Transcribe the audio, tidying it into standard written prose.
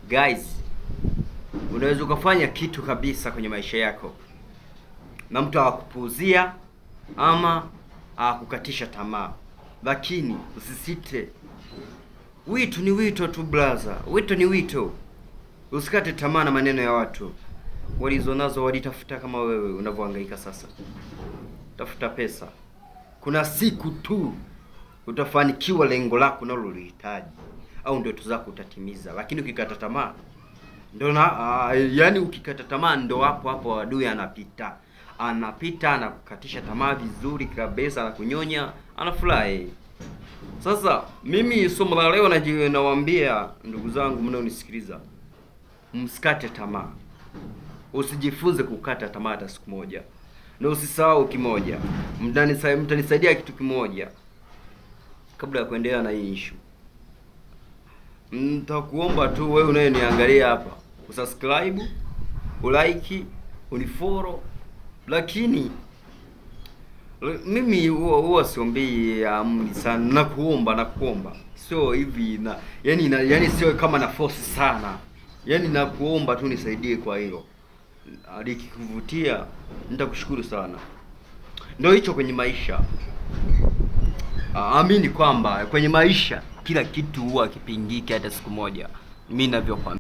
Guys, unaweza ukafanya kitu kabisa kwenye maisha yako na mtu akakupuuzia ama akakukatisha tamaa, lakini usisite. Wito ni wito tu brother, wito ni wito. Usikate tamaa na maneno ya watu. Walizonazo walitafuta kama wewe unavyohangaika sasa. Tafuta pesa, kuna siku tu utafanikiwa lengo lako unalolihitaji, au ndoto zako utatimiza. Lakini ukikata tamaa ndo ukikata tamaa ndo hapo adui anapita anakukatisha tamaa vizuri kabisa, anakunyonya, anafurahi. Sasa mimi somo la leo nawaambia ndugu zangu mnaonisikiliza, msikate tamaa. Usijifunze kukata tamaa hata siku moja, na usisahau kimoja. Mtanisaidia kitu kimoja kabla ya kuendelea na hii issue. Nitakuomba tu wewe unayeniangalia hapa usubscribe, ulike, unifollow. Lakini mimi huwa siombei amri sana, nakuomba. Sio hivi yani sio kama na force sana. Yani nakuomba tu nisaidie kwa hilo. Nikikuvutia nitakushukuru sana. Ndio hicho kwenye maisha. Amini kwamba kwenye maisha kila kitu huwa kipingiki hata siku moja. Mimi ninavyokwambia.